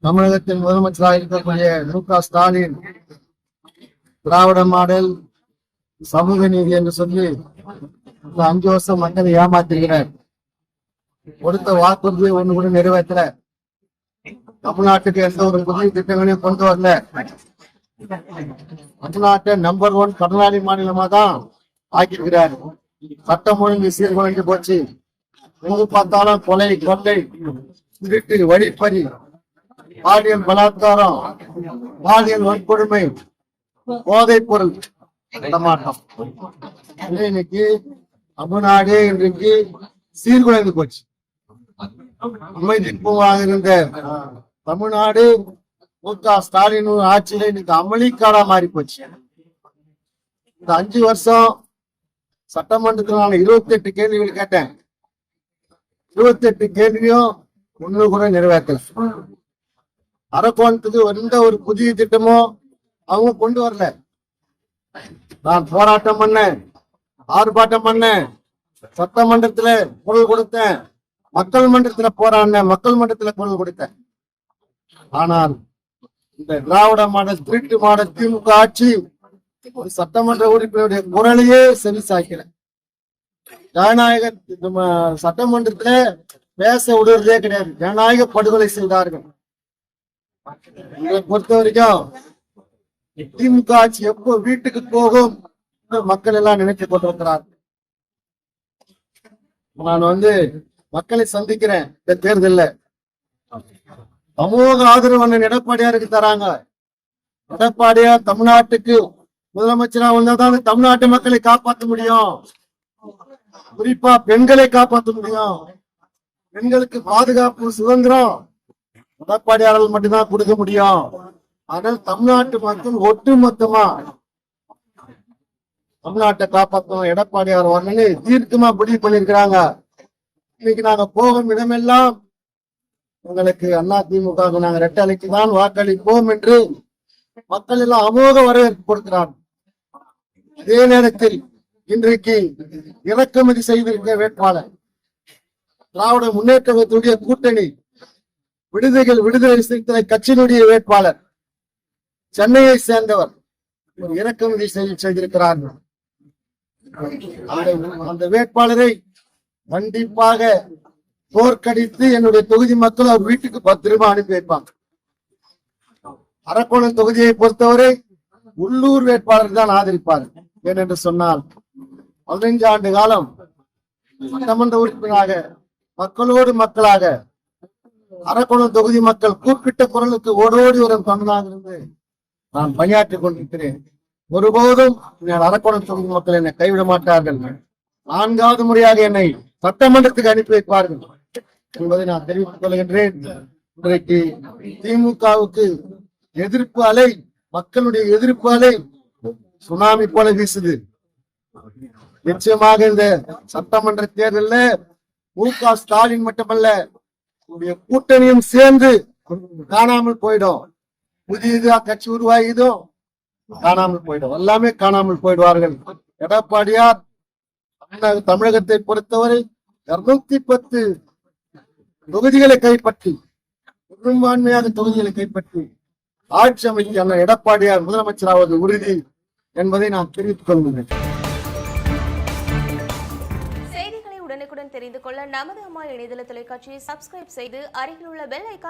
தமிழகத்தின் முதலமைச்சராக இருக்கக்கூடிய மு.க.ஸ்டாலின் திராவிட மாடல் சமூக நீதி என்று சொல்லி இந்த 5 வருஷம் மக்களை ஏமாத்திருக்கிறார். கொடுத்த வாக்குறுதியை ஒண்ணு கூட நிறைவேற்றல. தமிழ்நாட்டுக்கு எந்த ஒரு புதிய திட்டங்களையும் கொண்டு வரல. தமிழ்நாட்டை நம்பர் 1 கடனாளி மாநிலமா தான் ஆக்கியிருக்கிறார். சட்டம் ஒழுங்கு சீர்குலைந்து போச்சு. எங்கு பார்த்தாலும் கொலை, கொள்ளை, திருட்டு, வழிப்பறி, பாலியல் பலாத்காரம், பாலியல் வன்கொடுமை, போதைப் பொருள் நடமாட்டம். இன்னைக்கு தமிழ்நாடு இன்றைக்கு சீர்குலைந்து போச்சு. அமைதிப்பூவாக இருந்த தமிழ்நாடு மு.க.ஸ்டாலின் ஆட்சியில இன்னைக்கு அமளிக்காரா மாறி போச்சு. இந்த 5 வருஷம் சட்டமன்றத்தில் நான் 28 கேள்விகள் கேட்டேன். 28 கேள்வியும் ஒண்ணு கூட நிறைவேற்றல. அரக்கோணத்துக்கு எந்த ஒரு புதிய திட்டமோ அவங்க கொண்டு வரல. நான் போராட்டம் பண்ணேன், ஆர்ப்பாட்டம் பண்ணேன், சட்டமன்றத்துல குரல் கொடுத்தேன், மக்கள் மன்றத்துல போராடினேன், மக்கள் மன்றத்துல குரல் கொடுத்தேன். ஆனால் இந்த திராவிட மாடல் திருட்டு மாடல் திமுக ஆட்சி ஒரு சட்டமன்ற உறுப்பினருடைய குரலையே செவி சாய்க்கல. ஜனநாயக சட்டமன்றத்துல பேச விடுறதே கிடையாது. ஜனநாயக படுகொலை செய்தார்கள். பொறுத்த வரைக்கும் திமுக ஆட்சி எப்போ வீட்டுக்கு போகும் மக்கள் எல்லாம் நினைத்துக் கொண்டிருக்கிறார். நான் மக்களை சந்திக்கிறேன். இந்த தேர்தல்ல சமூக ஆதரவு அண்ணன் எடப்பாடியாருக்கு தராங்க. எடப்பாடியார் தமிழ்நாட்டுக்கு முதலமைச்சரா வந்தாதான் தமிழ்நாட்டு மக்களை காப்பாற்ற முடியும். குறிப்பா பெண்களை காப்பாற்ற முடியும். பெண்களுக்கு பாதுகாப்பு, சுதந்திரம் எடப்பாடியாரால் மட்டும்தான் கொடுக்க முடியும். ஆனால் தமிழ்நாட்டு மக்கள் ஒட்டுமொத்தமா தமிழ்நாட்டை காப்பாற்றணும், எடப்பாடியார் வரணும்னு தீர்க்கமா முடிவு பண்ணிருக்கிறாங்க. இன்னைக்கு நாங்க போகும் இடமெல்லாம் உங்களுக்கு அதிமுக நாங்க ரெட்டலைக்கு தான் வாக்களிப்போம் என்று மக்கள் எல்லாம் அமோக வரவேற்பு கொடுக்கிறார். அதே நேரத்தில் இன்றைக்கு இறக்குமதி செய்திருக்க வேட்பாளர் திராவிட முன்னேற்றத்துடைய கூட்டணி விடுதலை சிறுத்தை கட்சியினுடைய வேட்பாளர் சென்னையை சேர்ந்தவர் இறக்குமதி செய்திருக்கிறார்கள். அந்த வேட்பாளரை கண்டிப்பாக தோற்கடித்து என்னுடைய தொகுதி மக்கள் அவர் வீட்டுக்கு 10 ரூபாய் அனுப்பி வைப்பாங்க. அரக்கோணம் தொகுதியை பொறுத்தவரை உள்ளூர் வேட்பாளர் தான் ஆதரிப்பார். ஏனென்று சொன்னால் 15 ஆண்டு காலம் சட்டமன்ற உறுப்பினராக மக்களோடு மக்களாக அரக்கோணம் தொகுதி மக்கள் கூப்பிட்ட குரலுக்கு ஓடோடி வரும் தொண்டனாக இருந்து நான் பணியாற்றிக் கொண்டிருக்கிறேன். ஒருபோதும் அரக்கோணம் தொகுதி மக்கள் என்னை கைவிட மாட்டார்கள். 4வது முறையாக என்னை சட்டமன்றத்துக்கு அனுப்பி வைப்பார்கள் என்பதை நான் தெரிவித்துக் கொள்கின்றேன். இன்றைக்கு திமுகவுக்கு எதிர்ப்பு அலை, மக்களுடைய எதிர்ப்பு அலை சுனாமி போல வீசுது. நிச்சயமாக இந்த சட்டமன்ற தேர்தலில் மு.க.ஸ்டாலின் மட்டுமல்ல கூட்டணியும் சேர்ந்து காணாமல் போயிடும். புதியதா கட்சி உருவாகியதும் காணாமல் போயிடும். எல்லாமே காணாமல் போயிடுவார்கள். எடப்பாடியார் தமிழகத்தை பொறுத்தவரை 210 தொகுதிகளை கைப்பற்றி, பெரும்பான்மையாக தொகுதிகளை கைப்பற்றி ஆட்சி அமைக்க எடப்பாடியார் முதலமைச்சராவது உறுதி என்பதை நான் தெரிவித்துக் கொள்கிறேன். செய்திகளை உடனுக்குடன் தெரிந்து கொள்ள நமது அம்மா இணையதள தொலைக்காட்சியை சப்ஸ்கிரைப் செய்து அருகில் உள்ள பெல் ஐகான்